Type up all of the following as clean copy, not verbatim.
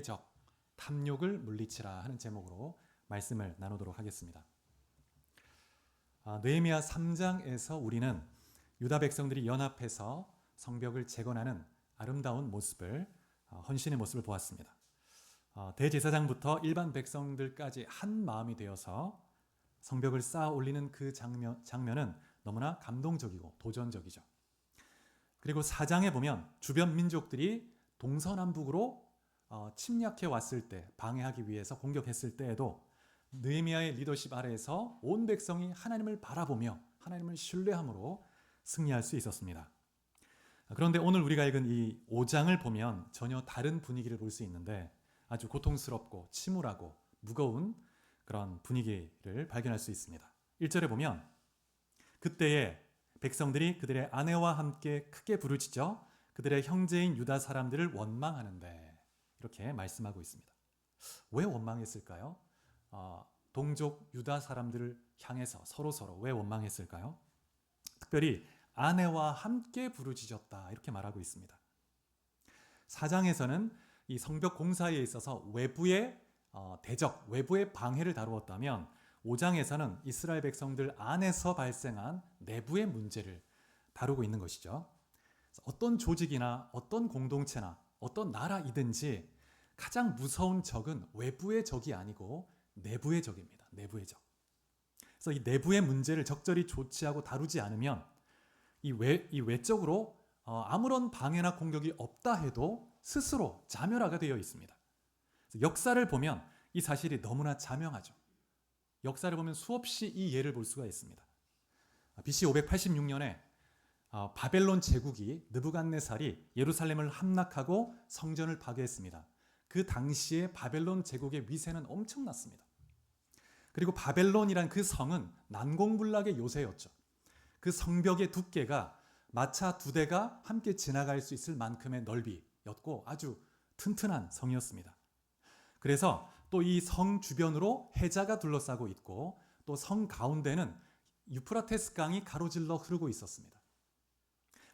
내부의 적, 탐욕을 물리치라 하는 제목으로 말씀을 나누도록 하겠습니다. 느헤미야 3장에서 우리는 유다 백성들이 연합해서 성벽을 재건하는 아름다운 모습을, 헌신의 모습을 보았습니다. 대제사장부터 일반 백성들까지 한 마음이 되어서 성벽을 쌓아 올리는 그 장면은 너무나 감동적이고 도전적이죠. 그리고 4장에 보면 주변 민족들이 동서남북으로 침략해 왔을 때, 방해하기 위해서 공격했을 때에도 느헤미야의 리더십 아래에서 온 백성이 하나님을 바라보며 하나님을 신뢰함으로 승리할 수 있었습니다. 그런데 오늘 우리가 읽은 이 5장을 보면 전혀 다른 분위기를 볼 수 있는데 아주 고통스럽고 침울하고 무거운 그런 분위기를 발견할 수 있습니다. 1절에 보면 그때에 백성들이 그들의 아내와 함께 크게 부르짖어 그들의 형제인 유다 사람들을 원망하는데, 이렇게 말씀하고 있습니다. 왜 원망했을까요? 동족 유다 사람들을 향해서 서로 왜 원망했을까요? 특별히 아내와 함께 부르짖었다, 이렇게 말하고 있습니다. 4장에서는 이 성벽 공사에 있어서 외부의 대적, 외부의 방해를 다루었다면 5장에서는 이스라엘 백성들 안에서 발생한 내부의 문제를 다루고 있는 것이죠. 어떤 조직이나 어떤 공동체나 어떤 나라이든지 가장 무서운 적은 외부의 적이 아니고 내부의 적입니다. 내부의 적. 그래서 이 내부의 문제를 적절히 조치하고 다루지 않으면 이 외적으로 아무런 방해나 공격이 없다 해도 스스로 자멸하게 되어 있습니다. 역사를 보면 이 사실이 너무나 자명하죠. 역사를 보면 수없이 이 예를 볼 수가 있습니다. BC 586년에 바벨론 제국이 느부갓네살이 예루살렘을 함락하고 성전을 파괴했습니다. 그 당시에 바벨론 제국의 위세는 엄청났습니다. 그리고 바벨론이란 그 성은 난공불락의 요새였죠. 그 성벽의 두께가 마차 2대가 함께 지나갈 수 있을 만큼의 넓이였고 아주 튼튼한 성이었습니다. 그래서 또 이 성 주변으로 해자가 둘러싸고 있고 또 성 가운데는 유프라테스 강이 가로질러 흐르고 있었습니다.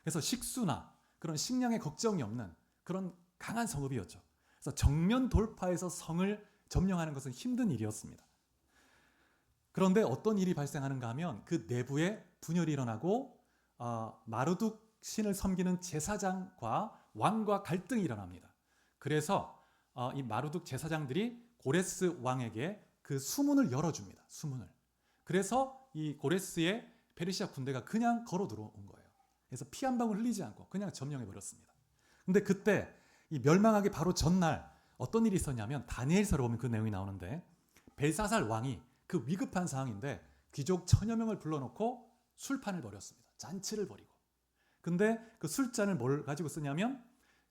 그래서 식수나 그런 식량의 걱정이 없는 그런 강한 성읍이었죠. 그래서 정면 돌파해서 성을 점령하는 것은 힘든 일이었습니다. 그런데 어떤 일이 발생하는가 하면 그 내부에 분열이 일어나고 마르둑 신을 섬기는 제사장과 왕과 갈등이 일어납니다. 그래서 이 마르둑 제사장들이 고레스 왕에게 그 수문을 열어줍니다. 수문을. 그래서 이 고레스의 페르시아 군대가 그냥 걸어 들어온 거예요. 그래서 피 한 방울 흘리지 않고 그냥 점령해 버렸습니다. 근데 그때 이 멸망하기 바로 전날 어떤 일이 있었냐면 다니엘서를 보면 그 내용이 나오는데 벨사살 왕이 그 위급한 상황인데 귀족 1000여 명을 불러놓고 술판을 벌였습니다. 잔치를 벌이고. 근데 그 술잔을 뭘 가지고 쓰냐면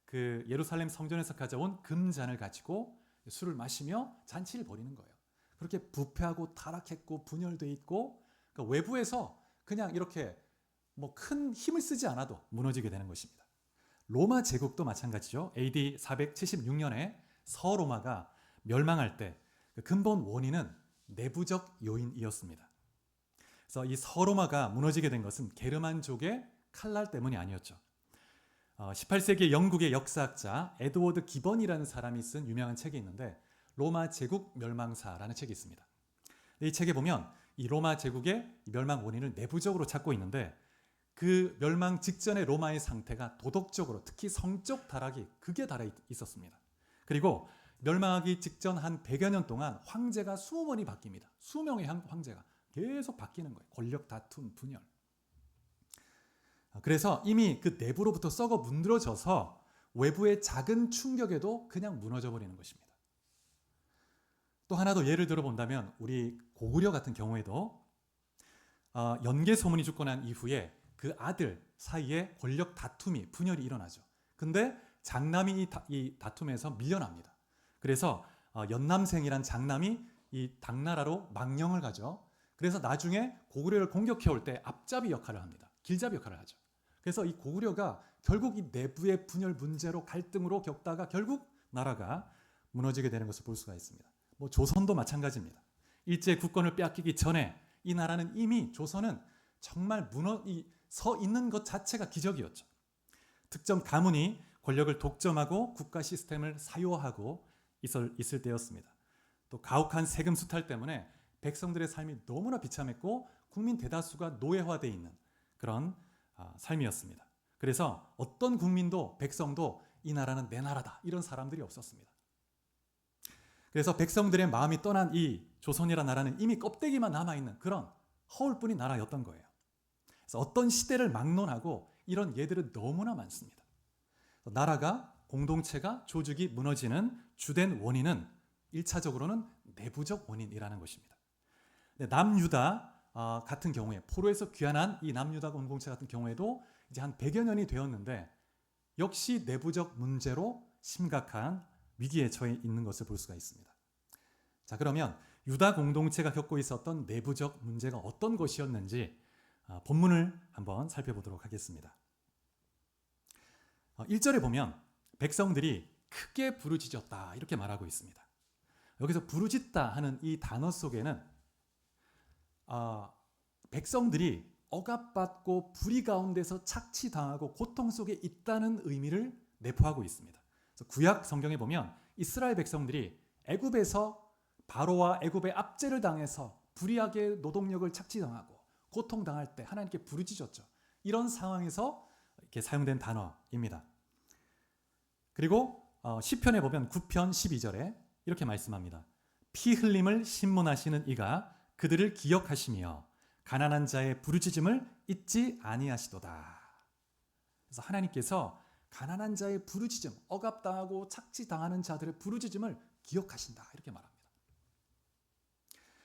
그 예루살렘 성전에서 가져온 금잔을 가지고 술을 마시며 잔치를 벌이는 거예요. 그렇게 부패하고 타락했고 분열돼 있고 그러니까 외부에서 그냥 이렇게 뭐 큰 힘을 쓰지 않아도 무너지게 되는 것입니다. 로마 제국도 마찬가지죠. AD 476년에 서로마가 멸망할 때 그 근본 원인은 내부적 요인이었습니다. 그래서 이 서로마가 무너지게 된 것은 게르만족의 칼날 때문이 아니었죠. 18세기 영국의 역사학자 에드워드 기번이라는 사람이 쓴 유명한 책이 있는데 로마 제국 멸망사라는 책이 있습니다. 이 책에 보면 이 로마 제국의 멸망 원인을 내부적으로 찾고 있는데 그 멸망 직전의 로마의 상태가 도덕적으로 특히 성적 타락이 극에 달해 있었습니다. 그리고 멸망하기 직전 한 100여 년 동안 황제가 20번이 바뀝니다. 수명의 황제가 계속 바뀌는 거예요. 권력 다툼, 분열. 그래서 이미 그 내부로부터 썩어 문드러져서 외부의 작은 충격에도 그냥 무너져 버리는 것입니다. 또 하나 더 예를 들어본다면 우리 고구려 같은 경우에도 연개 소문이 죽고 난 이후에 그 아들 사이에 권력 다툼이 분열이 일어나죠. 근데 장남이 이 다툼에서 밀려납니다. 그래서 연남생이란 장남이 이 당나라로 망령을 가죠. 그래서 나중에 고구려를 공격해 올 때 앞잡이 역할을 합니다. 길잡이 역할을 하죠. 그래서 이 고구려가 결국 이 내부의 분열 문제로 갈등으로 겪다가 결국 나라가 무너지게 되는 것을 볼 수가 있습니다. 뭐 조선도 마찬가지입니다. 일제 국권을 빼앗기기 전에 이 나라는 이미 조선은 정말 서 있는 것 자체가 기적이었죠. 특정 가문이 권력을 독점하고 국가 시스템을 사유화하고 있을 때였습니다. 또 가혹한 세금 수탈 때문에 백성들의 삶이 너무나 비참했고 국민 대다수가 노예화되어 있는 그런 삶이었습니다. 그래서 어떤 국민도 백성도 이 나라는 내 나라다 이런 사람들이 없었습니다. 그래서 백성들의 마음이 떠난 이 조선이라는 나라는 이미 껍데기만 남아있는 그런 허울뿐인 나라였던 거예요. 그래서 어떤 시대를 막론하고 이런 예들은 너무나 많습니다. 나라가 공동체가 조직이 무너지는 주된 원인은 1차적으로는 내부적 원인이라는 것입니다. 남유다 같은 경우에 포로에서 귀환한 이 남유다 공동체 같은 경우에도 이제 한 100여 년이 되었는데 역시 내부적 문제로 심각한 위기에 처해 있는 것을 볼 수가 있습니다. 자, 그러면 유다 공동체가 겪고 있었던 내부적 문제가 어떤 것이었는지 본문을 한번 살펴보도록 하겠습니다. 1절에 보면 백성들이 크게 부르짖었다 이렇게 말하고 있습니다. 여기서 부르짖다 하는 이 단어 속에는 백성들이 억압받고 불의 가운데서 착취당하고 고통 속에 있다는 의미를 내포하고 있습니다. 그래서 구약 성경에 보면 이스라엘 백성들이 애굽에서 바로와 애굽의 압제를 당해서 불의하게 노동력을 착취당하고 고통당할 때 하나님께 부르짖었죠. 이런 상황에서 이렇게 사용된 단어입니다. 그리고 시편에 보면 9편 12절에 이렇게 말씀합니다. 피 흘림을 신문하시는 이가 그들을 기억하시며 가난한 자의 부르짖음을 잊지 아니하시도다. 그래서 하나님께서 가난한 자의 부르짖음, 억압당하고 착취당하는 자들의 부르짖음을 기억하신다 이렇게 말합니다.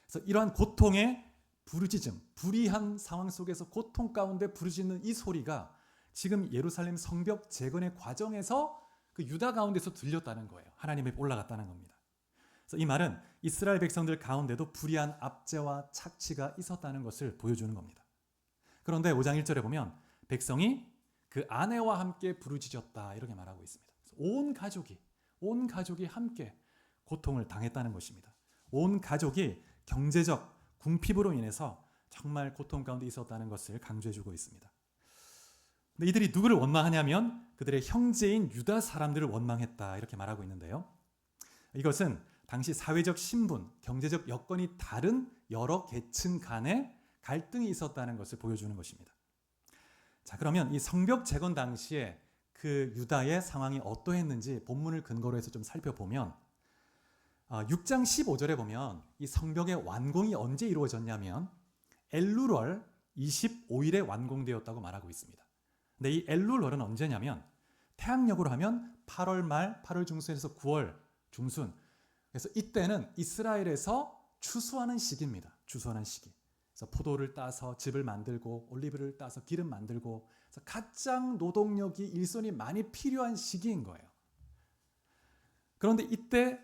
그래서 이러한 고통의 부르짖음, 불의한 상황 속에서 고통 가운데 부르짖는 이 소리가 지금 예루살렘 성벽 재건의 과정에서 그 유다 가운데서 들렸다는 거예요. 하나님에 올라갔다는 겁니다. 그래서 이 말은 이스라엘 백성들 가운데도 불의한 압제와 착취가 있었다는 것을 보여주는 겁니다. 그런데 5장 1절에 보면 백성이 그 아내와 함께 부르짖었다 이렇게 말하고 있습니다. 온 가족이 함께 고통을 당했다는 것입니다. 온 가족이 경제적 궁핍으로 인해서 정말 고통 가운데 있었다는 것을 강조해주고 있습니다. 근데 이들이 누구를 원망하냐면 그들의 형제인 유다 사람들을 원망했다 이렇게 말하고 있는데요. 이것은 당시 사회적 신분, 경제적 여건이 다른 여러 계층 간의 갈등이 있었다는 것을 보여주는 것입니다. 자, 그러면 이 성벽 재건 당시에 그 유다의 상황이 어떠했는지 본문을 근거로 해서 좀 살펴보면 6장 15절에 보면 이 성벽의 완공이 언제 이루어졌냐면 엘루월 25일에 완공되었다고 말하고 있습니다. 근데 이 엘루월은 언제냐면 태양력으로 하면 8월 말, 8월 중순에서 9월 중순. 그래서 이때는 이스라엘에서 추수하는 시기입니다. 추수하는 시기. 그래서 포도를 따서 즙을 만들고 올리브를 따서 기름 만들고 그래서 가장 노동력이 일손이 많이 필요한 시기인 거예요. 그런데 이때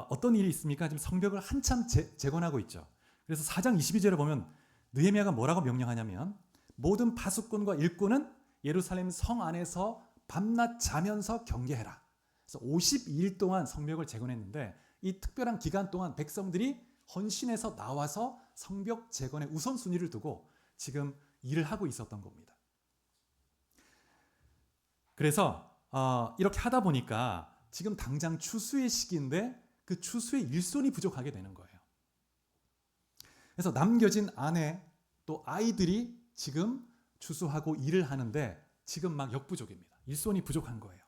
어떤 일이 있습니까? 지금 성벽을 한참 재건하고 있죠. 그래서 4장 22절에 보면 느헤미야가 뭐라고 명령하냐면 모든 파수꾼과 일꾼은 예루살렘 성 안에서 밤낮 자면서 경계해라. 그래서 52일 동안 성벽을 재건했는데 이 특별한 기간 동안 백성들이 헌신해서 나와서 성벽 재건의 우선순위를 두고 지금 일을 하고 있었던 겁니다. 그래서 이렇게 하다 보니까 지금 당장 추수의 시기인데 그 추수의 일손이 부족하게 되는 거예요. 그래서 남겨진 아내 또 아이들이 지금 추수하고 일을 하는데 지금 막 역부족입니다. 일손이 부족한 거예요.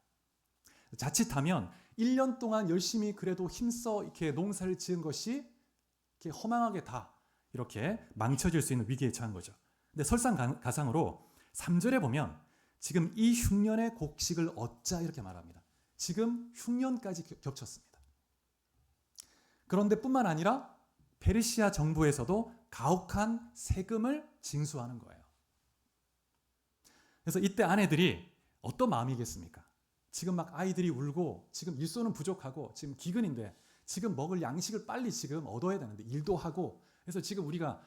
자칫하면 1년 동안 열심히 그래도 힘써 이렇게 농사를 지은 것이 이렇게 허망하게 다 이렇게 망쳐질 수 있는 위기에 처한 거죠. 근데 설상가상으로 3절에 보면 지금 이 흉년의 곡식을 얻자 이렇게 말합니다. 지금 흉년까지 겹쳤습니다. 그런데 뿐만 아니라 페르시아 정부에서도 가혹한 세금을 징수하는 거예요. 그래서 이때 아내들이 어떤 마음이겠습니까? 지금 막 아이들이 울고 지금 일손은 부족하고 지금 기근인데 지금 먹을 양식을 빨리 지금 얻어야 되는데 일도 하고 그래서 지금 우리가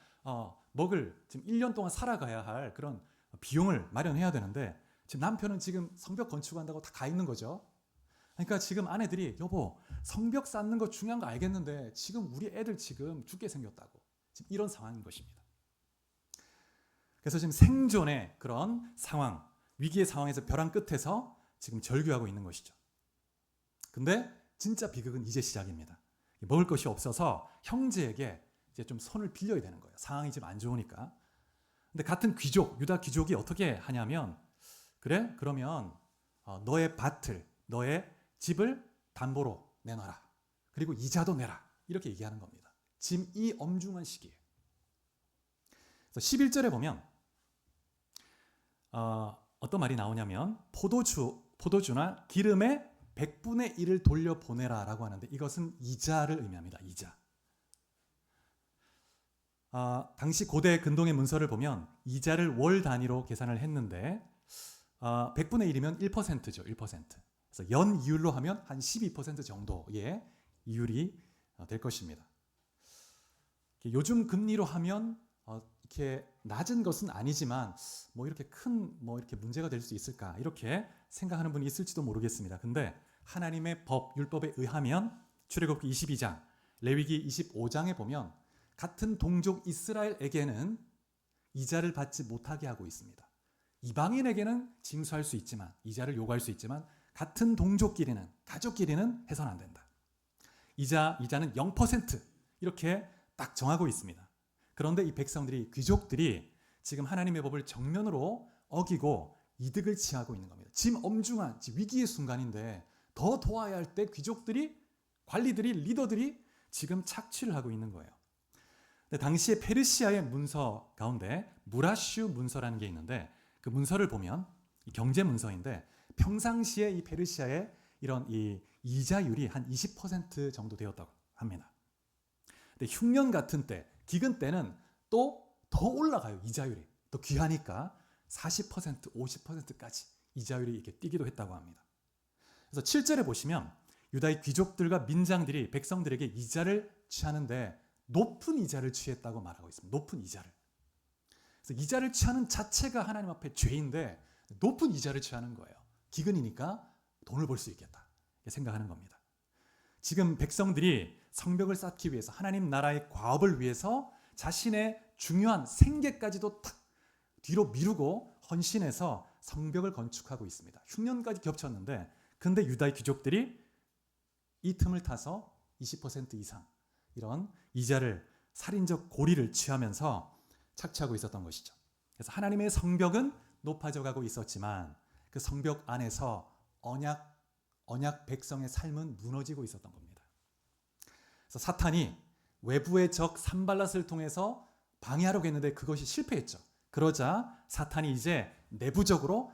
먹을 지금 1년 동안 살아가야 할 그런 비용을 마련해야 되는데 지금 남편은 지금 성벽 건축한다고 다 가 있는 거죠. 그러니까 지금 아내들이 여보 성벽 쌓는 거 중요한 거 알겠는데 지금 우리 애들 지금 죽게 생겼다고 지금 이런 상황인 것입니다. 그래서 지금 생존의 그런 상황, 위기의 상황에서 벼랑 끝에서 지금 절규하고 있는 것이죠. 근데 진짜 비극은 이제 시작입니다. 먹을 것이 없어서 형제에게 이제 좀 손을 빌려야 되는 거예요. 상황이 좀 안 좋으니까. 근데 같은 귀족, 유다 귀족이 어떻게 하냐면, 그래? 그러면 너의 밭을, 너의 집을 담보로 내놔라. 그리고 이자도 내라. 이렇게 얘기하는 겁니다. 지금 이 엄중한 시기에. 그래서 11절에 보면 어떤 말이 나오냐면 포도주나 기름의 100분의 1을 돌려보내라 라고 하는데, 이것은 이자를 의미합니다. 이자. 당시 고대 근동의 문서를 보면 이자를 월 단위로 계산을 했는데 100분의 1이면 1%죠. 1%. 그래서 연 이율로 하면 한 12% 정도의 이율이 될 것입니다. 요즘 금리로 하면 이렇게 낮은 것은 아니지만 뭐 이렇게 큰 뭐 이렇게 문제가 될 수 있을까 이렇게 생각하는 분이 있을지도 모르겠습니다. 근데 하나님의 법, 율법에 의하면 출애굽기 22장, 레위기 25장에 보면 같은 동족 이스라엘에게는 이자를 받지 못하게 하고 있습니다. 이방인에게는 징수할 수 있지만, 이자를 요구할 수 있지만 같은 동족끼리는, 가족끼리는 해서는 안 된다. 이자는 0% 이렇게 딱 정하고 있습니다. 그런데 이 백성들이, 귀족들이 지금 하나님의 법을 정면으로 어기고 이득을 취하고 있는 겁니다. 지금 엄중한 위기의 순간인데 더 도와야 할 때 귀족들이, 관리들이, 리더들이 지금 착취를 하고 있는 거예요. 근데 당시에 페르시아의 문서 가운데 무라슈 문서라는 게 있는데, 그 문서를 보면 경제 문서인데 평상시에 이 페르시아의 이런 이 이자율이 한 20% 정도 되었다고 합니다. 근데 흉년 같은 때, 기근 때는 또 더 올라가요. 이자율이 더 귀하니까 40%, 50%까지 이자율이 이렇게 뛰기도 했다고 합니다. 그래서 7절에 보시면 유다의 귀족들과 민장들이 백성들에게 이자를 취하는데 높은 이자를 취했다고 말하고 있습니다. 높은 이자를. 그래서 이자를 취하는 자체가 하나님 앞에 죄인데 높은 이자를 취하는 거예요. 기근이니까 돈을 벌 수 있겠다 이렇게 생각하는 겁니다. 지금 백성들이 성벽을 쌓기 위해서, 하나님 나라의 과업을 위해서 자신의 중요한 생계까지도 탁 뒤로 미루고 헌신해서 성벽을 건축하고 있습니다. 흉년까지 겹쳤는데, 근데 유다의 귀족들이 이 틈을 타서 20% 이상 이런 이자를, 살인적 고리를 취하면서 착취하고 있었던 것이죠. 그래서 하나님의 성벽은 높아져 가고 있었지만 그 성벽 안에서 언약 백성의 삶은 무너지고 있었던 겁니다. 그래서 사탄이 외부의 적 산발랏을 통해서 방해하려고 했는데 그것이 실패했죠. 그러자 사탄이 이제 내부적으로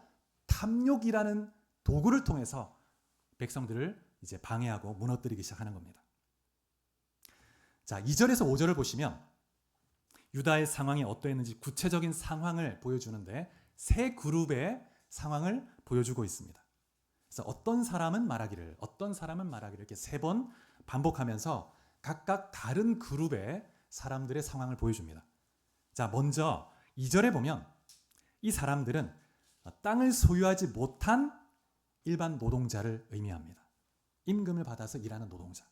탐욕이라는 도구를 통해서 백성들을 이제 방해하고 무너뜨리기 시작하는 겁니다. 자, 2절에서 5절을 보시면 유다의 상황이 어떠했는지 구체적인 상황을 보여주는데 세 그룹의 상황을 보여주고 있습니다. 그래서 어떤 사람은 말하기를, 어떤 사람은 말하기를 이렇게 세 번 반복하면서 각각 다른 그룹의 사람들의 상황을 보여줍니다. 자, 먼저 2절에 보면 이 사람들은 땅을 소유하지 못한 일반 노동자를 의미합니다. 임금을 받아서 일하는 노동자.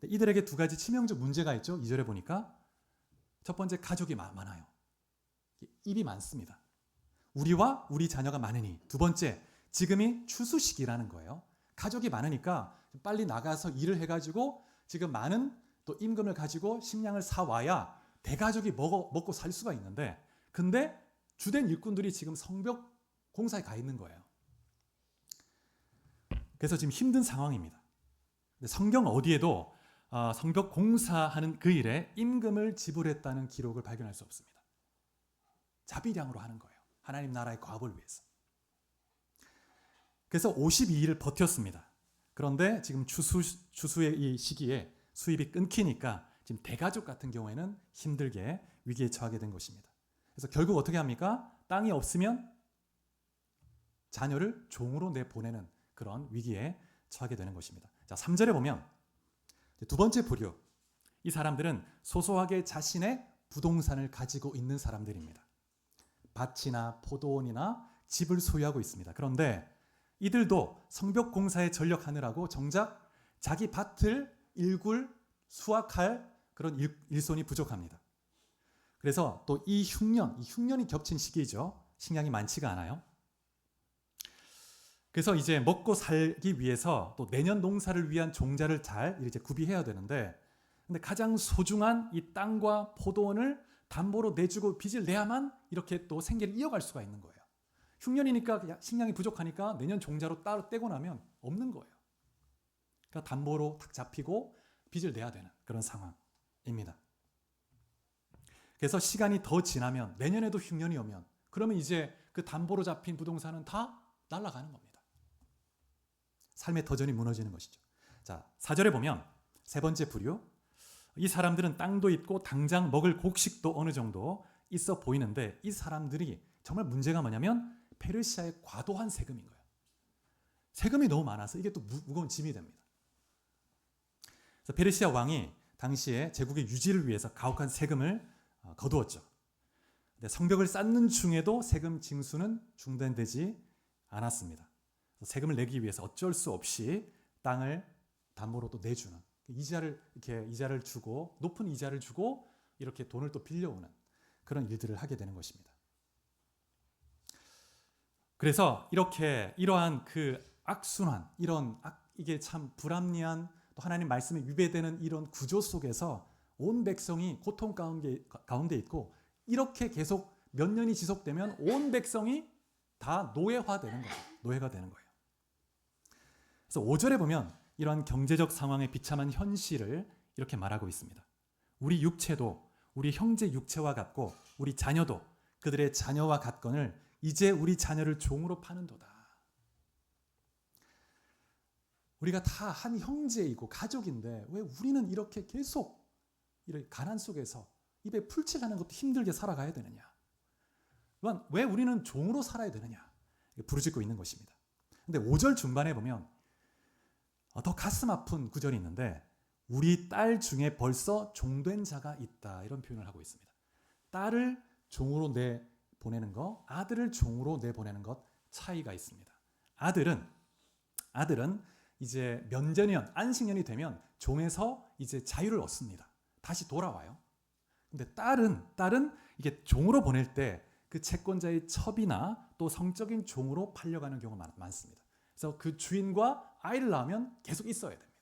이들에게 두 가지 치명적 문제가 있죠. 2절에 보니까 첫 번째, 가족이 많아요. 입이 많습니다. 우리와 우리 자녀가 많으니. 두 번째, 지금이 추수 시기라는 거예요. 가족이 많으니까 빨리 나가서 일을 해가지고 지금 많은 또 임금을 가지고 식량을 사와야 대가족이 먹고 살 수가 있는데, 근데 주된 일꾼들이 지금 성벽 공사에 가 있는 거예요. 그래서 지금 힘든 상황입니다. 근데 성경 어디에도 성벽 공사하는 그 일에 임금을 지불했다는 기록을 발견할 수 없습니다. 자비량으로 하는 거예요. 하나님 나라의 과업을 위해서. 그래서 52일을 버텼습니다. 그런데 지금 추수의 이 시기에 수입이 끊기니까 지금 대가족 같은 경우에는 힘들게 위기에 처하게 된 것입니다. 그래서 결국 어떻게 합니까? 땅이 없으면 자녀를 종으로 내보내는 그런 위기에 처하게 되는 것입니다. 자, 3절에 보면 두 번째 부류, 이 사람들은 소소하게 자신의 부동산을 가지고 있는 사람들입니다. 밭이나 포도원이나 집을 소유하고 있습니다. 그런데 이들도 성벽 공사에 전력하느라고 정작 자기 밭을 일굴 수확할 그런 일손이 부족합니다. 그래서 또 이 흉년이 겹친 시기죠. 식량이 많지가 않아요. 그래서 이제 먹고 살기 위해서 또 내년 농사를 위한 종자를 잘 이제 구비해야 되는데, 근데 가장 소중한 이 땅과 포도원을 담보로 내주고 빚을 내야만 이렇게 또 생계를 이어갈 수가 있는 거예요. 흉년이니까 식량이 부족하니까 내년 종자로 따로 떼고 나면 없는 거예요. 그러니까 담보로 탁 잡히고 빚을 내야 되는 그런 상황입니다. 그래서 시간이 더 지나면 내년에도 흉년이 오면 그러면 이제 그 담보로 잡힌 부동산은 다 날아가는 겁니다. 삶의 터전이 무너지는 것이죠. 자, 4절에 보면 세 번째 부류, 이 사람들은 땅도 있고 당장 먹을 곡식도 어느 정도 있어 보이는데 이 사람들이 정말 문제가 뭐냐면 페르시아의 과도한 세금인 거예요. 세금이 너무 많아서 이게 또 무거운 짐이 됩니다. 그래서 페르시아 왕이 당시에 제국의 유지를 위해서 가혹한 세금을 거두었죠. 근데 성벽을 쌓는 중에도 세금 징수는 중단되지 않았습니다. 세금을 내기 위해서 어쩔 수 없이 땅을 담보로 또 내주는, 이자를 주고 높은 이자를 주고 이렇게 돈을 또 빌려오는 그런 일들을 하게 되는 것입니다. 그래서 이러한 그 악순환, 이게 참 불합리한 또 하나님 말씀에 위배되는 이런 구조 속에서 온 백성이 고통 가운데 있고, 이렇게 계속 몇 년이 지속되면 온 백성이 다 노예가 되는 거예요. 그래서 5절에 보면 이러한 경제적 상황의 비참한 현실을 이렇게 말하고 있습니다. 우리 육체도 우리 형제 육체와 같고 우리 자녀도 그들의 자녀와 같거늘 이제 우리 자녀를 종으로 파는도다. 우리가 다 한 형제이고 가족인데 왜 우리는 이렇게 계속 이렇게 가난 속에서 입에 풀칠하는 것도 힘들게 살아가야 되느냐? 왜 우리는 종으로 살아야 되느냐? 부르짖고 있는 것입니다. 근데 5절 중반에 보면 더 가슴 아픈 구절이 있는데 우리 딸 중에 벌써 종된 자가 있다, 이런 표현을 하고 있습니다. 딸을 종으로 내보내는 것, 아들을 종으로 내보내는 것 차이가 있습니다. 아들은 이제 면제년, 안식년이 되면 종에서 이제 자유를 얻습니다. 다시 돌아와요. 근데 딸은 이게 종으로 보낼 때 그 채권자의 첩이나 또 성적인 종으로 팔려가는 경우가 많습니다. 그래서 그 주인과 아이를 낳으면 계속 있어야 됩니다.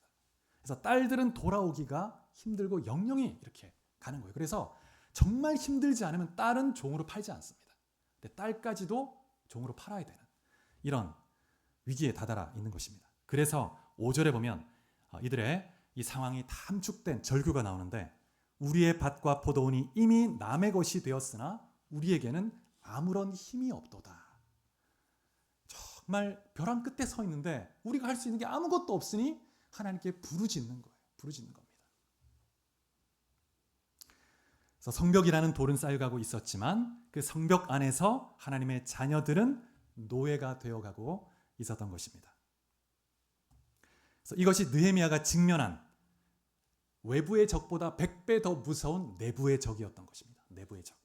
그래서 딸들은 돌아오기가 힘들고 영영이 이렇게 가는 거예요. 그래서 정말 힘들지 않으면 딸은 종으로 팔지 않습니다. 근데 딸까지도 종으로 팔아야 되는 이런 위기에 다다라 있는 것입니다. 그래서 5절에 보면 이들의 이 상황이 다 함축된 절규가 나오는데 우리의 밭과 포도원이 이미 남의 것이 되었으나 우리에게는 아무런 힘이 없도다. 정말 벼랑 끝에 서 있는데 우리가 할 수 있는 게 아무것도 없으니 하나님께 부르짖는 겁니다. 그래서 성벽이라는 돌은 쌓여가고 있었지만 그 성벽 안에서 하나님의 자녀들은 노예가 되어가고 있었던 것입니다. 그래서 이것이 느헤미야가 직면한 외부의 적보다 100배 더 무서운 내부의 적이었던 것입니다. 내부의 적.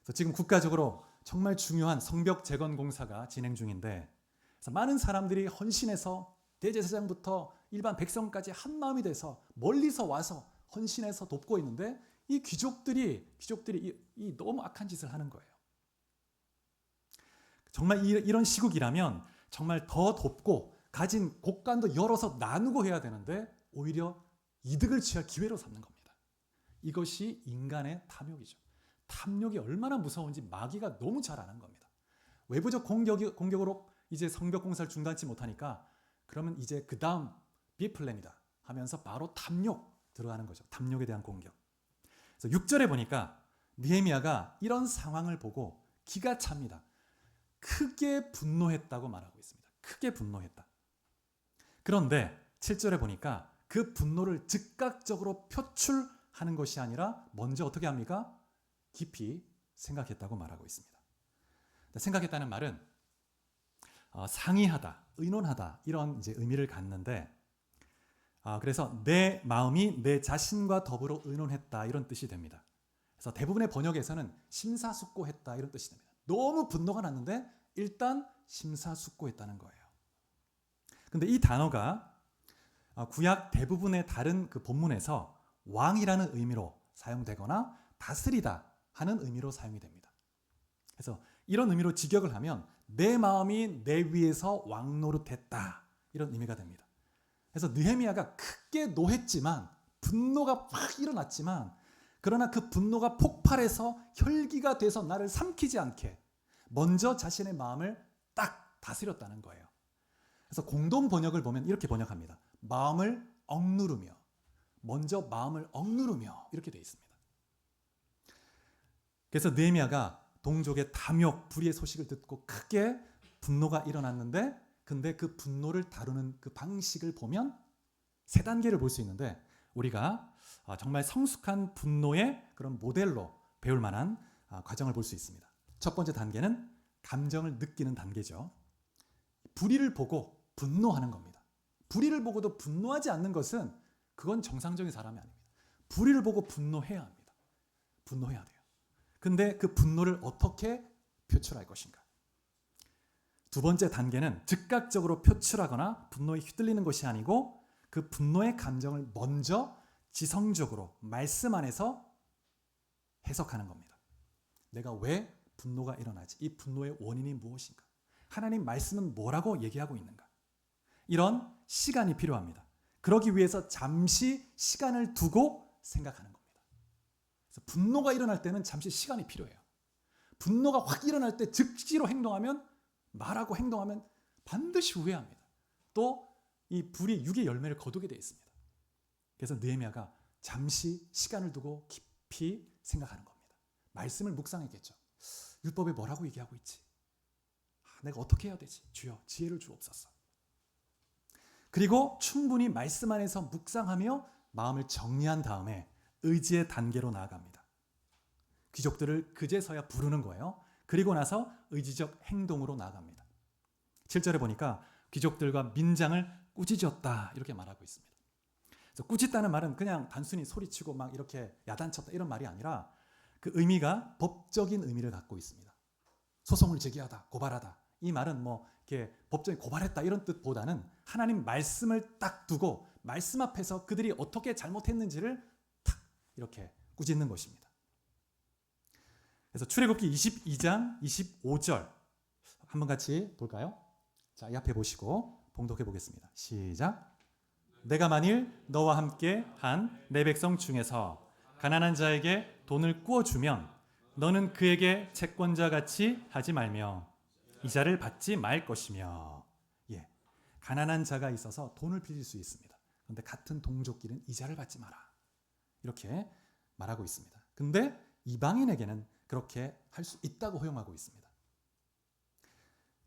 그래서 지금 국가적으로 정말 중요한 성벽 재건 공사가 진행 중인데, 그래서 많은 사람들이 헌신해서 대제사장부터 일반 백성까지 한 마음이 돼서 멀리서 와서 헌신해서 돕고 있는데 이 귀족들이 이 너무 악한 짓을 하는 거예요. 정말 이런 시국이라면 정말 더 돕고 가진 곳간도 열어서 나누고 해야 되는데 오히려 이득을 취할 기회로 삼는 겁니다. 이것이 인간의 탐욕이죠. 탐욕이 얼마나 무서운지 마귀가 너무 잘 아는 겁니다. 외부적 공격으로 이제 성벽 공사를 중단치 못하니까 그러면 이제 그 다음 B플랜이다 하면서 바로 탐욕 들어가는 거죠. 탐욕에 대한 공격. 그래서 6절에 보니까 느헤미야가 이런 상황을 보고 기가 찹니다. 크게 분노했다고 말하고 있습니다. 크게 분노했다. 그런데 7절에 보니까 그 분노를 즉각적으로 표출하는 것이 아니라 먼저 어떻게 합니까? 깊이 생각했다고 말하고 있습니다. 생각했다는 말은 상의하다, 의논하다 이런 이제 의미를 갖는데, 그래서 내 마음이 내 자신과 더불어 의논했다 이런 뜻이 됩니다. 그래서 대부분의 번역에서는 심사숙고했다 이런 뜻이 됩니다. 너무 분노가 났는데 일단 심사숙고했다는 거예요. 근데 이 단어가 구약 대부분의 다른 그 본문에서 왕이라는 의미로 사용되거나 다스리다 하는 의미로 사용이 됩니다. 그래서 이런 의미로 직역을 하면 내 마음이 내 위에서 왕노릇했다. 이런 의미가 됩니다. 그래서 느헤미야가 크게 노했지만 분노가 확 일어났지만 그러나 그 분노가 폭발해서 혈기가 돼서 나를 삼키지 않게 먼저 자신의 마음을 딱 다스렸다는 거예요. 그래서 공동 번역을 보면 이렇게 번역합니다. 마음을 억누르며, 먼저 마음을 억누르며 이렇게 되어 있습니다. 그래서 느헤미야가 동족의 탐욕, 불의의 소식을 듣고 크게 분노가 일어났는데 근데 그 분노를 다루는 그 방식을 보면 세 단계를 볼 수 있는데 우리가 정말 성숙한 분노의 그런 모델로 배울 만한 과정을 볼 수 있습니다. 첫 번째 단계는 감정을 느끼는 단계죠. 불의를 보고 분노하는 겁니다. 불의를 보고도 분노하지 않는 것은 그건 정상적인 사람이 아닙니다. 불의를 보고 분노해야 합니다. 분노해야 돼요. 근데 그 분노를 어떻게 표출할 것인가? 두 번째 단계는 즉각적으로 표출하거나 분노에 휘둘리는 것이 아니고 그 분노의 감정을 먼저 지성적으로 말씀 안에서 해석하는 겁니다. 내가 왜 분노가 일어나지? 이 분노의 원인이 무엇인가? 하나님 말씀은 뭐라고 얘기하고 있는가? 이런 시간이 필요합니다. 그러기 위해서 잠시 시간을 두고 생각하는 겁니다. 그래서 분노가 일어날 때는 잠시 시간이 필요해요. 분노가 확 일어날 때 즉시로 행동하면 말하고 행동하면 반드시 후회합니다. 또 이 불이 육의 열매를 거두게 되어 있습니다. 그래서 느헤미야가 잠시 시간을 두고 깊이 생각하는 겁니다. 말씀을 묵상했겠죠. 율법에 뭐라고 얘기하고 있지? 내가 어떻게 해야 되지? 주여 지혜를 주옵소서. 그리고 충분히 말씀 안에서 묵상하며 마음을 정리한 다음에 의지의 단계로 나아갑니다. 귀족들을 그제서야 부르는 거예요. 그리고 나서 의지적 행동으로 나아갑니다. 7절에 보니까 귀족들과 민장을 꾸짖었다 이렇게 말하고 있습니다. 그래서 꾸짖다는 말은 그냥 단순히 소리치고 막 이렇게 야단쳤다 이런 말이 아니라 그 의미가 법적인 의미를 갖고 있습니다. 소송을 제기하다, 고발하다. 이 말은 뭐 이렇게 법정에 고발했다 이런 뜻보다는 하나님 말씀을 딱 두고 말씀 앞에서 그들이 어떻게 잘못했는지를 탁 이렇게 꾸짖는 것입니다. 그래서 출애굽기 22장 25절 한번 같이 볼까요? 자, 이 앞에 보시고 봉독해 보겠습니다. 시작. 내가 만일 너와 함께 한 내 백성 중에서 가난한 자에게 돈을 꾸어 주면 너는 그에게 채권자 같이 하지 말며 이자를 받지 말 것이며. 예, 가난한 자가 있어서 돈을 빌릴 수 있습니다. 그런데 같은 동족끼리는 이자를 받지 마라. 이렇게 말하고 있습니다. 근데 이방인에게는 그렇게 할 수 있다고 허용하고 있습니다.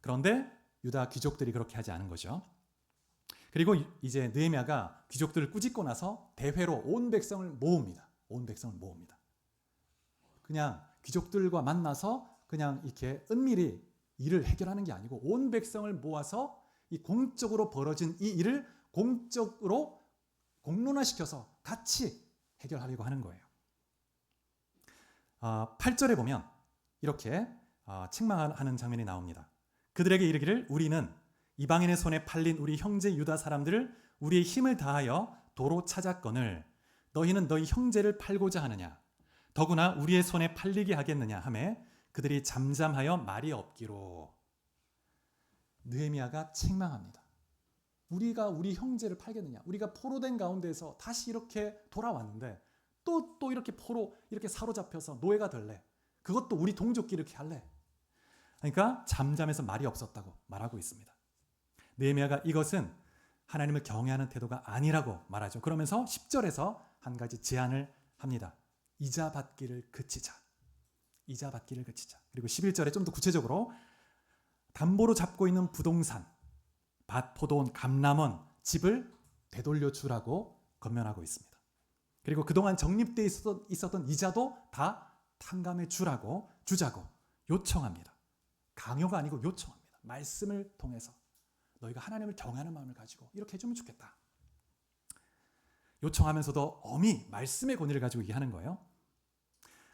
그런데 유다 귀족들이 그렇게 하지 않은 거죠. 그리고 이제 느헤미야가 귀족들을 꾸짖고 나서 대회로 온 백성을 모읍니다. 온 백성을 모읍니다. 그냥 귀족들과 만나서 그냥 이렇게 은밀히 일을 해결하는 게 아니고 온 백성을 모아서 이 공적으로 벌어진 이 일을 공적으로 공론화시켜서 같이 해결하려고 하는 거예요. 8절에 보면 이렇게 책망하는 장면이 나옵니다. 그들에게 이르기를 우리는 이방인의 손에 팔린 우리 형제 유다 사람들을 우리의 힘을 다하여 도로 찾았거늘 너희는 너희 형제를 팔고자 하느냐 더구나 우리의 손에 팔리게 하겠느냐 하매 그들이 잠잠하여 말이 없기로. 느헤미야가 책망합니다. 우리가 우리 형제를 팔겠느냐? 우리가 포로된 가운데서 다시 이렇게 돌아왔는데 또 이렇게 포로 이렇게 사로잡혀서 노예가 될래? 그것도 우리 동족끼리 이렇게 할래? 그러니까 잠잠해서 말이 없었다고 말하고 있습니다. 느헤미야가 이것은 하나님을 경외하는 태도가 아니라고 말하죠. 그러면서 10절에서 한 가지 제안을 합니다. 이자 받기를 그치자. 이자 받기를 그치자. 그리고 11절에 좀 더 구체적으로 담보로 잡고 있는 부동산, 밭, 포도원, 감람원, 집을 되돌려 주라고 건면하고 있습니다. 그리고 그동안 적립되어 있었던 이자도 다 탕감해 주자고 요청합니다. 강요가 아니고 요청합니다. 말씀을 통해서 너희가 하나님을 경외하는 마음을 가지고 이렇게 해주면 좋겠다. 요청하면서도 엄히 말씀의 권위를 가지고 얘기하는 거예요.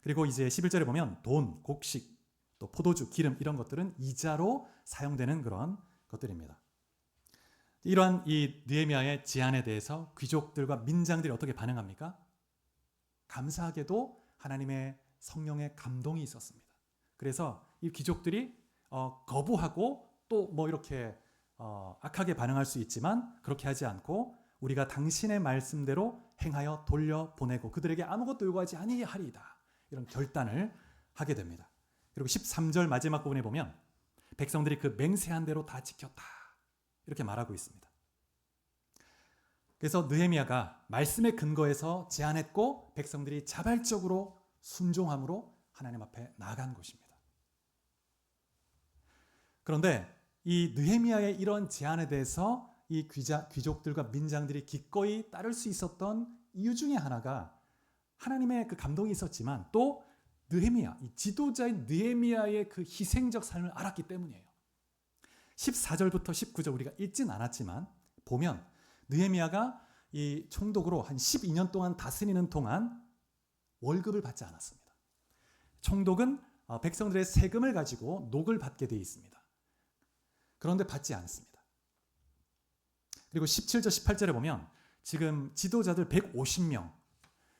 그리고 이제 11절에 보면 돈, 곡식, 또 포도주, 기름 이런 것들은 이자로 사용되는 그런 것들입니다. 이러한 이 느헤미야의 제안에 대해서 귀족들과 민장들이 어떻게 반응합니까? 감사하게도 하나님의 성령의 감동이 있었습니다. 그래서 이 귀족들이 거부하고 또 뭐 이렇게 악하게 반응할 수 있지만 그렇게 하지 않고 우리가 당신의 말씀대로 행하여 돌려보내고 그들에게 아무것도 요구하지 아니하리이다. 이런 결단을 하게 됩니다. 그리고 13절 마지막 부분에 보면 백성들이 그 맹세한 대로 다 지켰다. 이렇게 말하고 있습니다. 그래서 느헤미야가 말씀에 근거해서 제안했고 백성들이 자발적으로 순종함으로 하나님 앞에 나아간 것입니다. 그런데 이 느헤미야의 이런 제안에 대해서 이 귀족들과 민장들이 기꺼이 따를 수 있었던 이유 중에 하나가 하나님의 그 감동이 있었지만 또 느헤미야, 이 지도자인 느헤미야의 그 희생적 삶을 알았기 때문이에요. 14절부터 19절 우리가 읽진 않았지만 보면 느헤미야가 이 총독으로 한 12년 동안 다스리는 동안 월급을 받지 않았습니다. 총독은 백성들의 세금을 가지고 녹을 받게 되어 있습니다. 그런데 받지 않습니다. 그리고 17절 18절에 보면 지금 지도자들 150명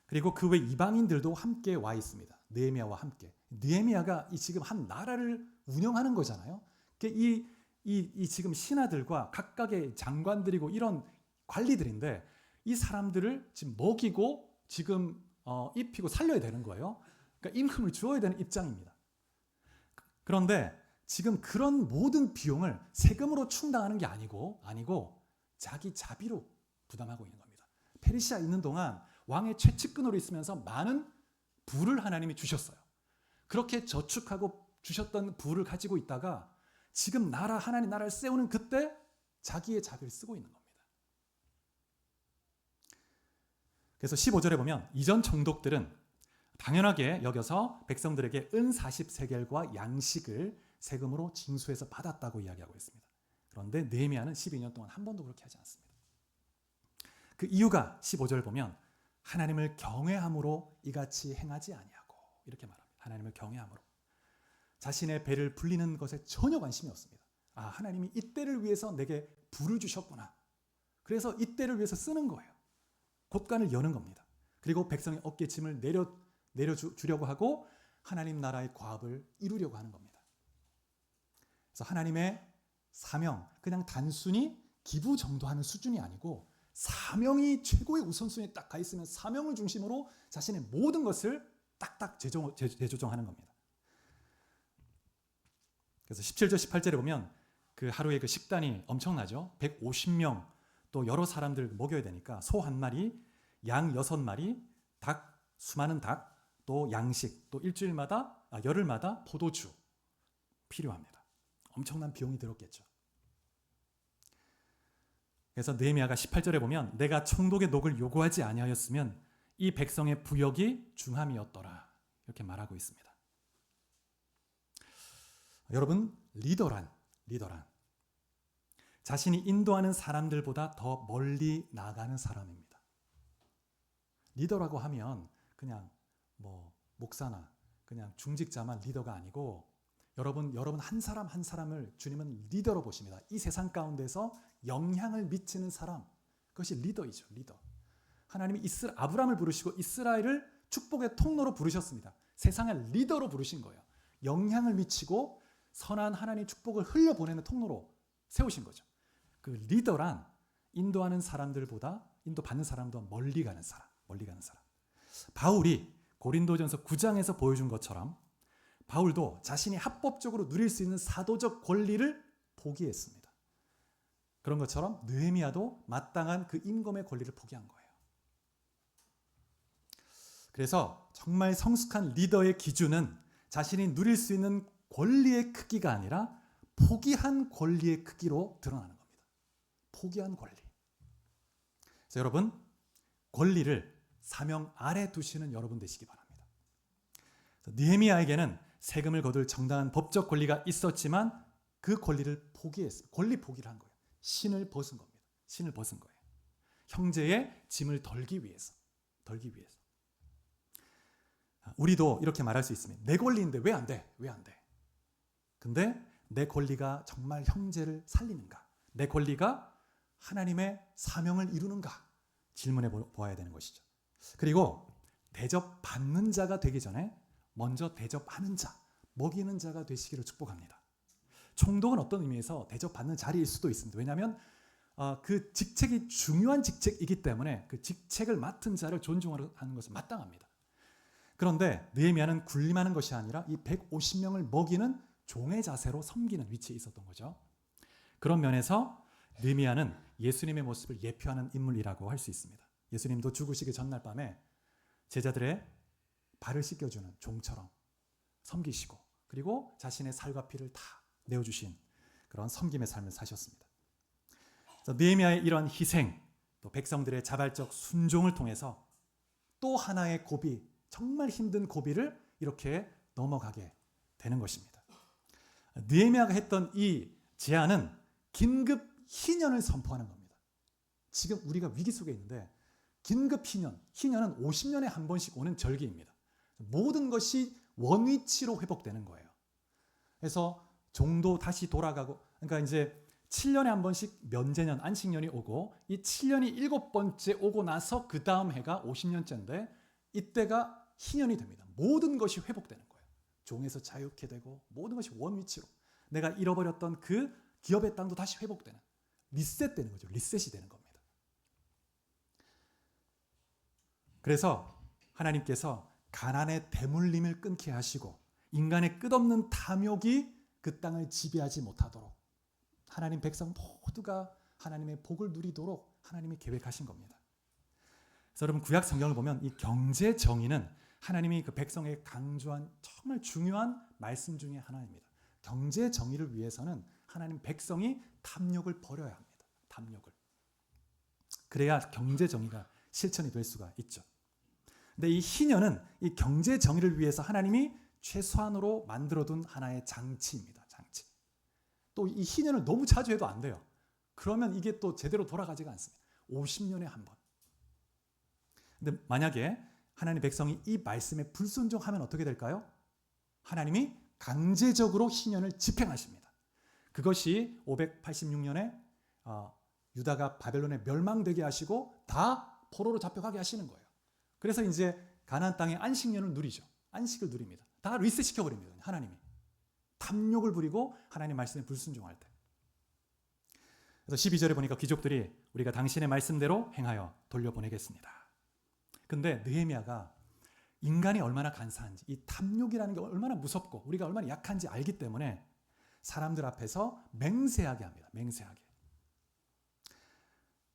그리고 그 외 이방인들도 함께 와 있습니다. 느헤미야와 함께. 느헤미야가 이 지금 한 나라를 운영하는 거잖아요. 이 지금 신하들과 각각의 장관들이고 이런 관리들인데 이 사람들을 지금 먹이고 지금 입히고 살려야 되는 거예요. 그러니까 임금을 주어야 되는 입장입니다. 그런데 지금 그런 모든 비용을 세금으로 충당하는 게 아니고 자기 자비로 부담하고 있는 겁니다. 페르시아에 있는 동안 왕의 최측근으로 있으면서 많은 부를 하나님이 주셨어요. 그렇게 저축하고 주셨던 부를 가지고 있다가 지금 하나님 나라를 세우는 그때 자기의 자비를 쓰고 있는 겁니다. 그래서 15절에 보면 이전 총독들은 당연하게 여겨서 백성들에게 은 40세겔과 양식을 세금으로 징수해서 받았다고 이야기하고 있습니다. 그런데 느헤미야는 12년 동안 한 번도 그렇게 하지 않습니다. 그 이유가 15절 보면 하나님을 경외함으로 이같이 행하지 아니하고 이렇게 말합니다. 하나님을 경외함으로. 자신의 배를 불리는 것에 전혀 관심이 없습니다. 하나님이 이 때를 위해서 내게 부를 주셨구나. 그래서 이 때를 위해서 쓰는 거예요. 곳간을 여는 겁니다. 그리고 백성의 어깨짐을 내려주려고 하고 하나님 나라의 과업을 이루려고 하는 겁니다. 그래서 하나님의 사명, 그냥 단순히 기부 정도 하는 수준이 아니고 사명이 최고의 우선순위에 딱 가 있으면 사명을 중심으로 자신의 모든 것을 딱딱 재조정하는 겁니다. 그래서 17절 18절에 보면 그 하루에 그 식단이 엄청나죠. 150명 또 여러 사람들 먹여야 되니까 소 한 마리, 양 6마리, 닭 수많은 닭, 또 양식, 또 열흘마다 포도주 필요합니다. 엄청난 비용이 들었겠죠. 그래서 느헤미야가 18절에 보면 내가 총독의 녹을 요구하지 아니하였으면 이 백성의 부역이 중함이었더라. 이렇게 말하고 있습니다. 여러분, 리더란 자신이 인도하는 사람들보다 더 멀리 나가는 사람입니다. 리더라고 하면 그냥 목사나 그냥 중직자만 리더가 아니고 여러분 한 사람 한 사람을 주님은 리더로 보십니다. 이 세상 가운데서 영향을 미치는 사람, 그것이 리더이죠. 리더. 하나님이 아브라함을 부르시고 이스라엘을 축복의 통로로 부르셨습니다. 세상의 리더로 부르신 거예요. 영향을 미치고 선한 하나님의 축복을 흘려보내는 통로로 세우신 거죠. 그 리더란 인도하는 사람들보다 인도받는 사람도 멀리 가는 사람. 바울이 고린도전서 9장에서 보여준 것처럼 바울도 자신이 합법적으로 누릴 수 있는 사도적 권리를 포기했습니다. 그런 것처럼 느헤미야도 마땅한 그 임금의 권리를 포기한 거예요. 그래서 정말 성숙한 리더의 기준은 자신이 누릴 수 있는 권리의 크기가 아니라 포기한 권리의 크기로 드러나는 겁니다. 포기한 권리. 그래서 여러분, 권리를 사명 아래 두시는 여러분 되시기 바랍니다. 느헤미야에게는 세금을 거둘 정당한 법적 권리가 있었지만 그 권리를 포기했어요. 권리 포기를 한 거예요. 신을 벗은 겁니다. 신을 벗은 거예요. 형제의 짐을 덜기 위해서. 우리도 이렇게 말할 수 있습니다. 내 권리인데 왜 안 돼? 근데 내 권리가 정말 형제를 살리는가? 내 권리가 하나님의 사명을 이루는가? 질문해 보아야 되는 것이죠. 그리고 대접받는 자가 되기 전에 먼저 대접하는 자, 먹이는 자가 되시기를 축복합니다. 총독은 어떤 의미에서 대접받는 자리일 수도 있습니다. 왜냐하면 그 직책이 중요한 직책이기 때문에 그 직책을 맡은 자를 존중하는 것은 마땅합니다. 그런데 느헤미야는 군림하는 것이 아니라 이 150명을 먹이는 종의 자세로 섬기는 위치에 있었던 거죠. 그런 면에서 느헤미야는 예수님의 모습을 예표하는 인물이라고 할 수 있습니다. 예수님도 죽으시기 전날 밤에 제자들의 발을 씻겨주는 종처럼 섬기시고 그리고 자신의 살과 피를 다 내어주신 그런 섬김의 삶을 사셨습니다. 느헤미야의 이런 희생, 또 백성들의 자발적 순종을 통해서 또 하나의 고비, 정말 힘든 고비를 이렇게 넘어가게 되는 것입니다. 느헤미야가 했던 이 제안은 긴급 희년을 선포하는 겁니다. 지금 우리가 위기 속에 있는데 긴급 희년은 50년에 한 번씩 오는 절기입니다. 모든 것이 원위치로 회복되는 거예요. 그래서 종도 다시 돌아가고, 그러니까 이제 7년에 한 번씩 면제년, 안식년이 오고 이 7년이 7번째 오고 나서 그 다음 해가 50년째인데 이때가 희년이 됩니다. 모든 것이 회복되는 거예요. 종에서 자유케 되고 모든 것이 원위치로 내가 잃어버렸던 그 기업의 땅도 다시 회복되는, 리셋되는 거죠. 리셋이 되는 겁니다. 그래서 하나님께서 가난의 대물림을 끊게 하시고 인간의 끝없는 탐욕이 그 땅을 지배하지 못하도록 하나님 백성 모두가 하나님의 복을 누리도록 하나님이 계획하신 겁니다. 그래서 여러분 구약 성경을 보면 이 경제 정의는 하나님이 그 백성에 강조한 정말 중요한 말씀 중에 하나입니다. 경제 정의를 위해서는 하나님 백성이 탐욕을 버려야 합니다. 탐욕을. 그래야 경제 정의가 실천이 될 수가 있죠. 근데 이 희년은 이 경제 정의를 위해서 하나님이 최소한으로 만들어둔 하나의 장치입니다. 장치. 또 이 희년을 너무 자주 해도 안 돼요. 그러면 이게 또 제대로 돌아가지가 않습니다. 50년에 한 번. 근데 만약에 하나님 백성이 이 말씀에 불순종하면 어떻게 될까요? 하나님이 강제적으로 희년을 집행하십니다. 그것이 586년에 유다가 바벨론에 멸망되게 하시고 다 포로로 잡혀가게 하시는 거예요. 그래서 이제 가나안 땅의 안식년을 누리죠. 안식을 누립니다. 다 리셋시켜 버립니다. 하나님이. 탐욕을 부리고 하나님 말씀에 불순종할 때. 그래서 12절에 보니까 귀족들이 우리가 당신의 말씀대로 행하여 돌려보내겠습니다. 근데 느헤미야가 인간이 얼마나 간사한지, 이 탐욕이라는 게 얼마나 무섭고 우리가 얼마나 약한지 알기 때문에 사람들 앞에서 맹세하게 합니다. 맹세하게.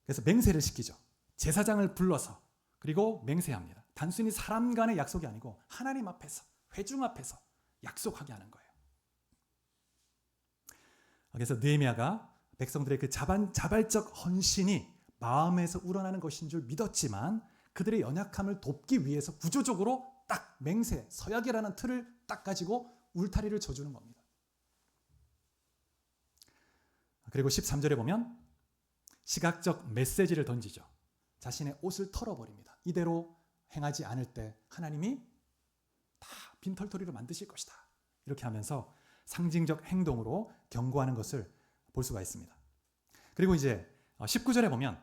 그래서 맹세를 시키죠. 제사장을 불러서 그리고 맹세합니다. 단순히 사람 간의 약속이 아니고 하나님 앞에서, 회중 앞에서 약속하게 하는 거예요. 그래서 느헤미야가 백성들의 그 자발적 헌신이 마음에서 우러나는 것인 줄 믿었지만 그들의 연약함을 돕기 위해서 구조적으로 딱 맹세, 서약이라는 틀을 딱 가지고 울타리를 쳐주는 겁니다. 그리고 13절에 보면 시각적 메시지를 던지죠. 자신의 옷을 털어버립니다. 이대로 행하지 않을 때 하나님이 다 빈털터리를 만드실 것이다. 이렇게 하면서 상징적 행동으로 경고하는 것을 볼 수가 있습니다. 그리고 이제 19절에 보면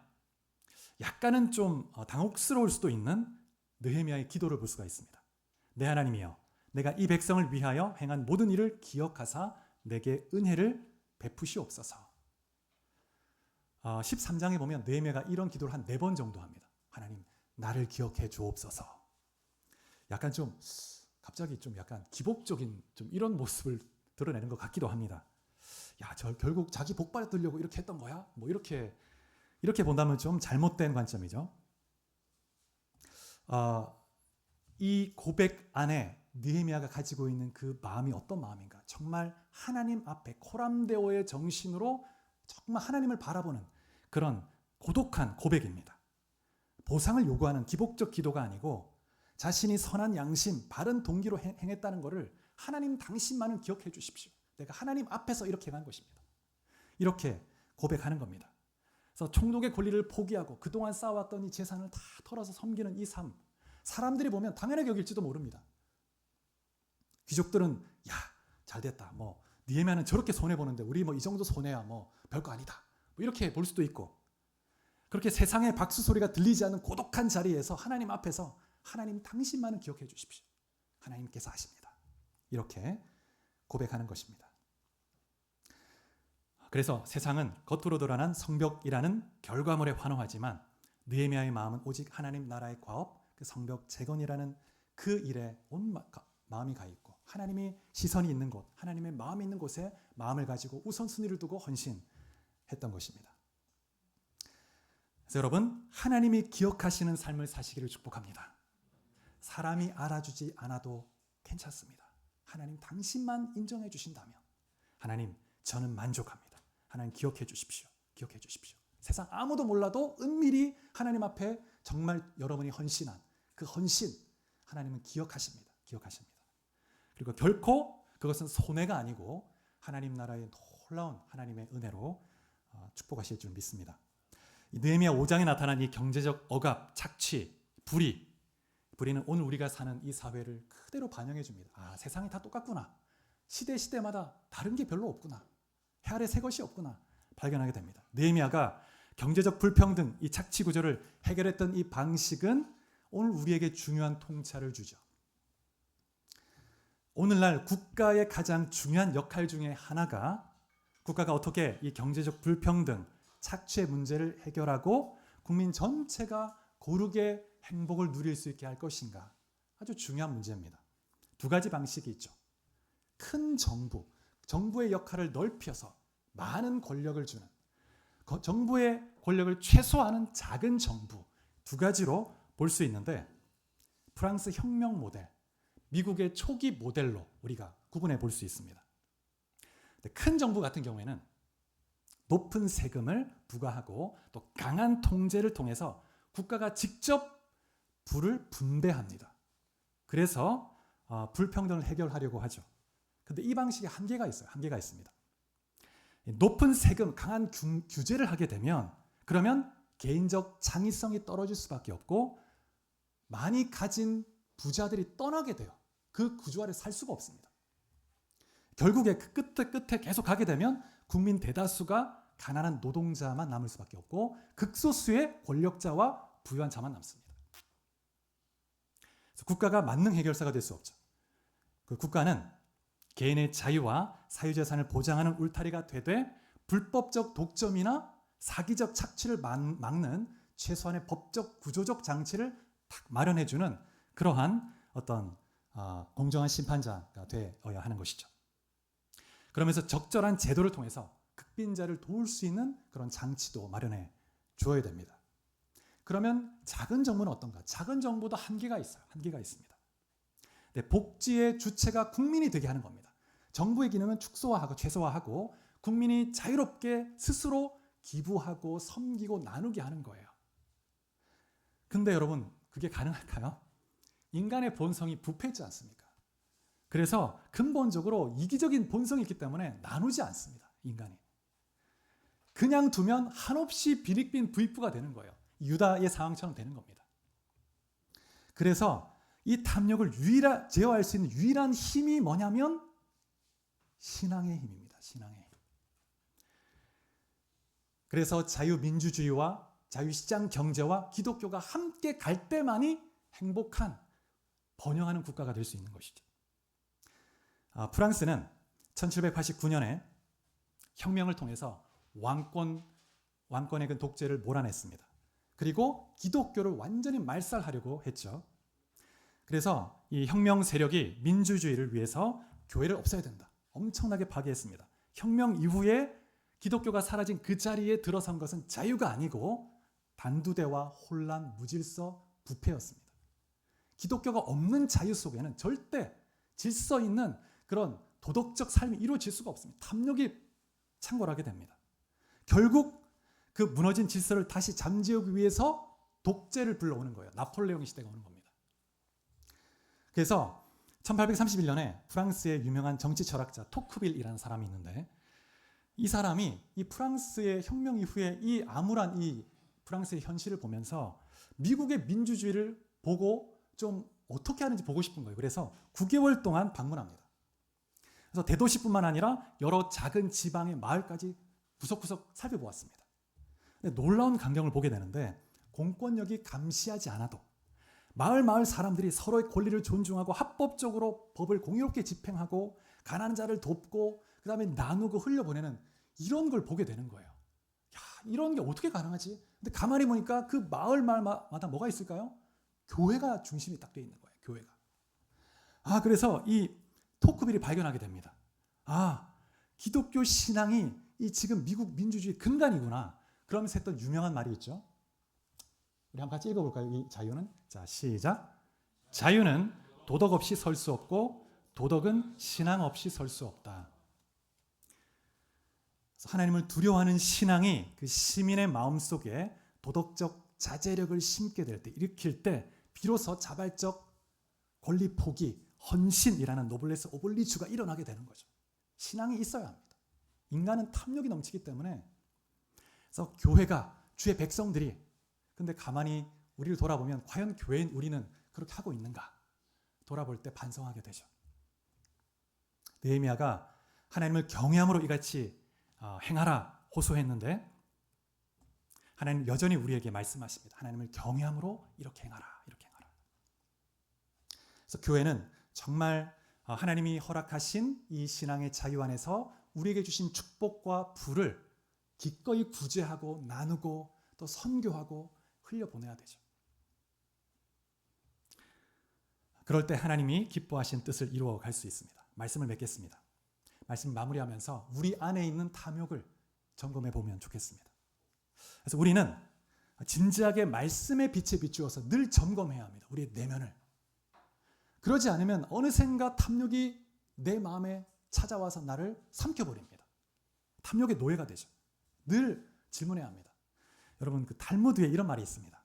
약간은 좀 당혹스러울 수도 있는 느헤미야의 기도를 볼 수가 있습니다. 내 하나님이여, 내가 이 백성을 위하여 행한 모든 일을 기억하사 내게 은혜를 베푸시옵소서. 13장에 보면 느헤미야가 이런 기도를 한 4번 정도 합니다. 하나님, 나를 기억해 주옵소서. 약간 좀 갑자기 좀 약간 기복적인 좀 이런 모습을 드러내는 것 같기도 합니다. 야, 저 결국 자기 복 받으려고 이렇게 했던 거야? 뭐 이렇게 본다면 좀 잘못된 관점이죠. 이 고백 안에 느헤미야가 가지고 있는 그 마음이 어떤 마음인가? 정말 하나님 앞에 코람데오의 정신으로 정말 하나님을 바라보는 그런 고독한 고백입니다. 보상을 요구하는 기복적 기도가 아니고 자신이 선한 양심, 바른 동기로 행했다는 것을 하나님 당신만은 기억해 주십시오. 내가 하나님 앞에서 이렇게 한 것입니다. 이렇게 고백하는 겁니다. 그래서 총독의 권리를 포기하고 그동안 쌓아왔던 이 재산을 다 털어서 섬기는 이 삶, 사람들이 보면 당연하게 여길지도 모릅니다. 귀족들은 야, 잘됐다. 뭐 느헤미야는 저렇게 손해보는데 우리 뭐 이 정도 손해야 뭐 별거 아니다. 뭐 이렇게 볼 수도 있고, 그렇게 세상의 박수 소리가 들리지 않는 고독한 자리에서 하나님 앞에서 하나님 당신만은 기억해 주십시오. 하나님께서 아십니다. 이렇게 고백하는 것입니다. 그래서 세상은 겉으로 드러난 성벽이라는 결과물에 환호하지만 느헤미야의 마음은 오직 하나님 나라의 과업, 그 성벽 재건이라는 그 일에 온 마음이 가 있고 하나님이 시선이 있는 곳, 하나님의 마음이 있는 곳에 마음을 가지고 우선순위를 두고 헌신했던 것입니다. 그래서 여러분, 하나님이 기억하시는 삶을 사시기를 축복합니다. 사람이 알아주지 않아도 괜찮습니다. 하나님 당신만 인정해 주신다면 하나님 저는 만족합니다. 하나님 기억해 주십시오. 기억해 주십시오. 세상 아무도 몰라도 은밀히 하나님 앞에 정말 여러분이 헌신한 그 헌신 하나님은 기억하십니다. 기억하십니다. 그리고 결코 그것은 손해가 아니고 하나님 나라의 놀라운 하나님의 은혜로 축복하실 줄 믿습니다. 느헤미야 5장에 나타난 이 경제적 억압, 착취, 불의는 오늘 우리가 사는 이 사회를 그대로 반영해 줍니다. 아, 세상이 다 똑같구나. 시대마다 다른 게 별로 없구나. 해 아래 새 것이 없구나. 발견하게 됩니다. 느헤미야가 경제적 불평등, 이 착취 구조를 해결했던 이 방식은 오늘 우리에게 중요한 통찰을 주죠. 오늘날 국가의 가장 중요한 역할 중에 하나가 국가가 어떻게 이 경제적 불평등, 착취의 문제를 해결하고 국민 전체가 고르게 행복을 누릴 수 있게 할 것인가. 아주 중요한 문제입니다. 두 가지 방식이 있죠. 큰 정부의 역할을 넓혀서 많은 권력을 주는, 정부의 권력을 최소화하는 작은 정부, 두 가지로 볼 수 있는데 프랑스 혁명 모델, 미국의 초기 모델로 우리가 구분해 볼 수 있습니다. 큰 정부 같은 경우에는 높은 세금을 부과하고 또 강한 통제를 통해서 국가가 직접 부를 분배합니다. 그래서 불평등을 해결하려고 하죠. 그런데 이 방식에 한계가 있어요. 한계가 있습니다. 높은 세금, 강한 규제를 하게 되면 그러면 개인적 창의성이 떨어질 수밖에 없고 많이 가진 부자들이 떠나게 돼요. 그 구조 아래 살 수가 없습니다. 결국에 그 끝에 계속 가게 되면 국민 대다수가 가난한 노동자만 남을 수밖에 없고 극소수의 권력자와 부유한 자만 남습니다. 그래서 국가가 만능 해결사가 될 수 없죠. 그 국가는 개인의 자유와 사유재산을 보장하는 울타리가 되되 불법적 독점이나 사기적 착취를 막는 최소한의 법적 구조적 장치를 딱 마련해주는 그러한 어떤 공정한 심판자가 되어야 하는 것이죠. 그러면서 적절한 제도를 통해서 극빈자를 도울 수 있는 그런 장치도 마련해 주어야 됩니다. 그러면 작은 정부는 어떤가? 작은 정부도 한계가 있어요. 한계가 있습니다. 복지의 주체가 국민이 되게 하는 겁니다. 정부의 기능은 축소화하고 최소화하고 국민이 자유롭게 스스로 기부하고 섬기고 나누게 하는 거예요. 근데 여러분, 그게 가능할까요? 인간의 본성이 부패했지 않습니까? 그래서 근본적으로 이기적인 본성이 있기 때문에 나누지 않습니다. 인간이. 그냥 두면 한없이 빈익빈 부익부가 되는 거예요. 유다의 상황처럼 되는 겁니다. 그래서 이 탐욕을 제어할 수 있는 유일한 힘이 뭐냐면 신앙의 힘입니다. 신앙의 힘. 그래서 자유민주주의와 자유시장 경제와 기독교가 함께 갈 때만이 행복한 번영하는 국가가 될 수 있는 것이죠. 프랑스는 1789년에 혁명을 통해서 왕권의 그 독재를 몰아냈습니다. 그리고 기독교를 완전히 말살하려고 했죠. 그래서 이 혁명 세력이 민주주의를 위해서 교회를 없애야 된다. 엄청나게 파괴했습니다. 혁명 이후에 기독교가 사라진 그 자리에 들어선 것은 자유가 아니고 단두대와 혼란, 무질서, 부패였습니다. 기독교가 없는 자유 속에는 절대 질서 있는 그런 도덕적 삶이 이루어질 수가 없습니다. 탐욕이 창궐하게 됩니다. 결국 그 무너진 질서를 다시 잠재우기 위해서 독재를 불러오는 거예요. 나폴레옹 시대가 오는 겁니다. 그래서 1831년에 프랑스의 유명한 정치 철학자 토크빌이라는 사람이 있는데 이 사람이 이 프랑스의 혁명 이후에 이 암울한 이 프랑스의 현실을 보면서 미국의 민주주의를 보고 좀 어떻게 하는지 보고 싶은 거예요. 그래서 9개월 동안 방문합니다. 그래서 대도시뿐만 아니라 여러 작은 지방의 마을까지 구석구석 살펴보았습니다. 근데 놀라운 광경을 보게 되는데 공권력이 감시하지 않아도 마을 사람들이 서로의 권리를 존중하고 합법적으로 법을 공의롭게 집행하고 가난한 자를 돕고 그 다음에 나누고 흘려보내는 이런 걸 보게 되는 거예요. 야, 이런 게 어떻게 가능하지? 근데 가만히 보니까 그 마을마다 뭐가 있을까요? 교회가 중심이 딱 돼 있는 거예요. 교회가. 그래서 이 토크빌이 발견하게 됩니다. 기독교 신앙이 이 지금 미국 민주주의 근간이구나. 그러면서 했던 유명한 말이 있죠. 우리 한번 같이 읽어볼까요? 이 자유는? 자, 시작. 자유는 도덕 없이 설 수 없고 도덕은 신앙 없이 설 수 없다. 하나님을 두려워하는 신앙이 그 시민의 마음속에 도덕적 자제력을 심게 될 때, 일으킬 때 비로소 자발적 권리 포기, 헌신이라는 노블레스 오블리주가 일어나게 되는 거죠. 신앙이 있어야 합니다. 인간은 탐욕이 넘치기 때문에. 그래서 교회가, 주의 백성들이, 근데 가만히 우리를 돌아보면 과연 교회인 우리는 그렇게 하고 있는가? 돌아볼 때 반성하게 되죠. 느헤미야가 하나님을 경외함으로 이같이 행하라 호소했는데 하나님 여전히 우리에게 말씀하십니다. 하나님을 경외함으로 이렇게 행하라, 이렇게 행하라. 그래서 교회는 정말 하나님이 허락하신 이 신앙의 자유 안에서 우리에게 주신 축복과 불을 기꺼이 구제하고 나누고 또 선교하고 흘려보내야 되죠. 그럴 때 하나님이 기뻐하신 뜻을 이루어갈 수 있습니다. 말씀을 맺겠습니다. 말씀 마무리하면서 우리 안에 있는 탐욕을 점검해 보면 좋겠습니다. 그래서 우리는 진지하게 말씀의 빛에 비추어서 늘 점검해야 합니다. 우리의 내면을. 그러지 않으면 어느샌가 탐욕이 내 마음에 찾아와서 나를 삼켜버립니다. 탐욕의 노예가 되죠. 늘 질문해야 합니다. 여러분, 그 탈무드에 이런 말이 있습니다.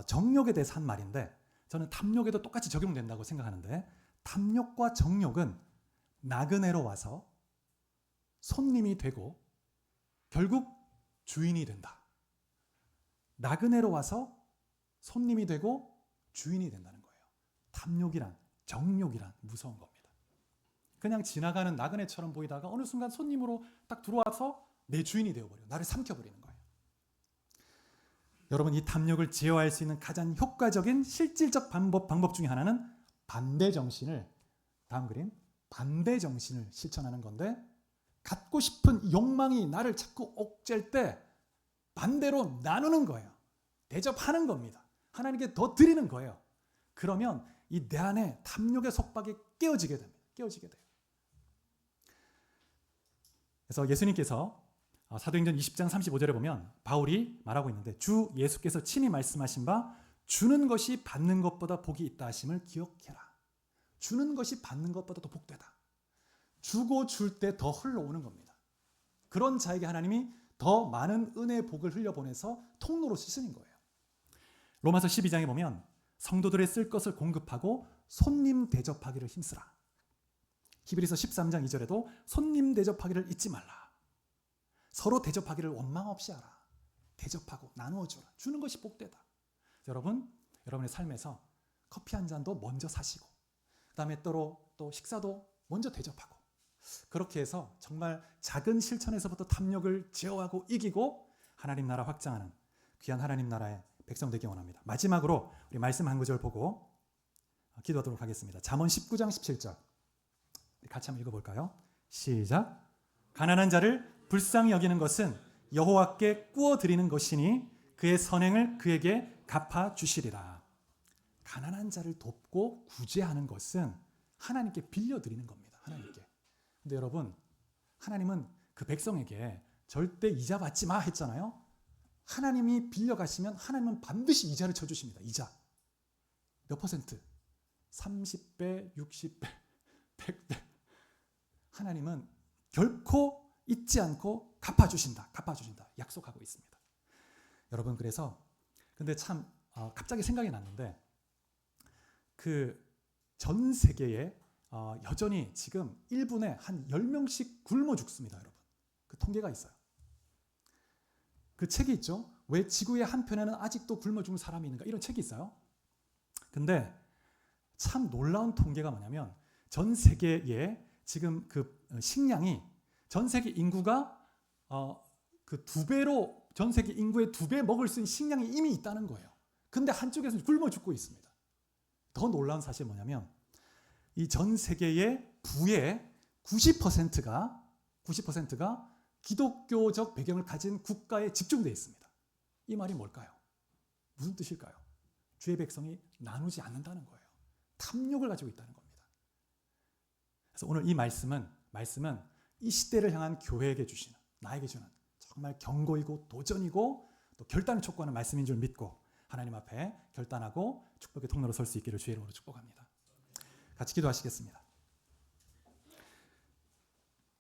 정욕에 대해서 한 말인데 저는 탐욕에도 똑같이 적용된다고 생각하는데, 탐욕과 정욕은 나그네로 와서 손님이 되고 결국 주인이 된다. 나그네로 와서 손님이 되고 주인이 된다는 거예요. 탐욕이란, 정욕이란 무서운 겁니다. 그냥 지나가는 나그네처럼 보이다가 어느 순간 손님으로 딱 들어와서 내 주인이 되어버려요. 나를 삼켜버리는 거예요. 여러분, 이 탐욕을 제어할 수 있는 가장 효과적인 실질적 방법 중에 하나는 반대정신을, 다음 그림, 반대정신을 실천하는 건데, 갖고 싶은 욕망이 나를 자꾸 옥죄일 때 반대로 나누는 거예요. 대접하는 겁니다. 하나님께 더 드리는 거예요. 그러면 이 내 안에 탐욕의 속박이 깨어지게 됩니다. 깨어지게 돼요. 그래서 예수님께서 사도행전 20장 35절에 보면 바울이 말하고 있는데, 주 예수께서 친히 말씀하신 바 주는 것이 받는 것보다 복이 있다 하심을 기억해라. 주는 것이 받는 것보다 더 복되다. 주고 줄 때 더 흘러오는 겁니다. 그런 자에게 하나님이 더 많은 은혜의 복을 흘려보내서 통로로 쓰시는 거예요. 로마서 12장에 보면 성도들의 쓸 것을 공급하고 손님 대접하기를 힘쓰라. 히브리서 13장 2절에도 손님 대접하기를 잊지 말라. 서로 대접하기를 원망 없이 하라. 대접하고 나누어주라. 주는 것이 복되다. 여러분, 여러분의 삶에서 커피 한 잔도 먼저 사시고, 그 다음에 또 식사도 먼저 대접하고, 그렇게 해서 정말 작은 실천에서부터 탐욕을 제어하고 이기고 하나님 나라 확장하는 귀한 하나님 나라의 백성 되기 원합니다. 마지막으로 우리 말씀 한 구절 보고 기도하도록 하겠습니다. 잠언 19장 17절 같이 한번 읽어볼까요? 시작. 가난한 자를 불쌍히 여기는 것은 여호와께 꾸어드리는 것이니 그의 선행을 그에게 갚아주시리라. 가난한 자를 돕고 구제하는 것은 하나님께 빌려드리는 겁니다. 하나님께. 근데 여러분, 하나님은 그 백성에게 절대 이자 받지 마 했잖아요. 하나님이 빌려가시면 하나님은 반드시 이자를 쳐주십니다. 이자. 몇 퍼센트? 30배, 60배, 100배. 하나님은 결코 잊지 않고 갚아주신다. 갚아주신다. 약속하고 있습니다. 여러분, 그래서 근데 참 갑자기 생각이 났는데, 그 전 세계에 여전히 지금 1분에 한 10명씩 굶어 죽습니다. 여러분, 그 통계가 있어요. 그 책이 있죠. 왜 지구의 한편에는 아직도 굶어 죽는 사람이 있는가, 이런 책이 있어요. 근데 참 놀라운 통계가 뭐냐면, 전 세계에 지금 그 식량이 전 세계 인구가 그 2배로, 전 세계 인구의 2배 먹을 수 있는 식량이 이미 있다는 거예요. 근데 한쪽에서는 굶어 죽고 있습니다. 더 놀라운 사실이 뭐냐면, 이 전 세계의 부의 90%가 90%가 기독교적 배경을 가진 국가에 집중되어 있습니다. 이 말이 뭘까요? 무슨 뜻일까요? 주의 백성이 나누지 않는다는 거예요. 탐욕을 가지고 있다는 겁니다. 그래서 오늘 이 말씀은 이 시대를 향한 교회에게 주시는, 나에게 주는 정말 경고이고 도전이고 또 결단을 촉구하는 말씀인 줄 믿고 하나님 앞에 결단하고 축복의 통로로 설 수 있기를 주의 이름으로 축복합니다. 같이 기도하시겠습니다.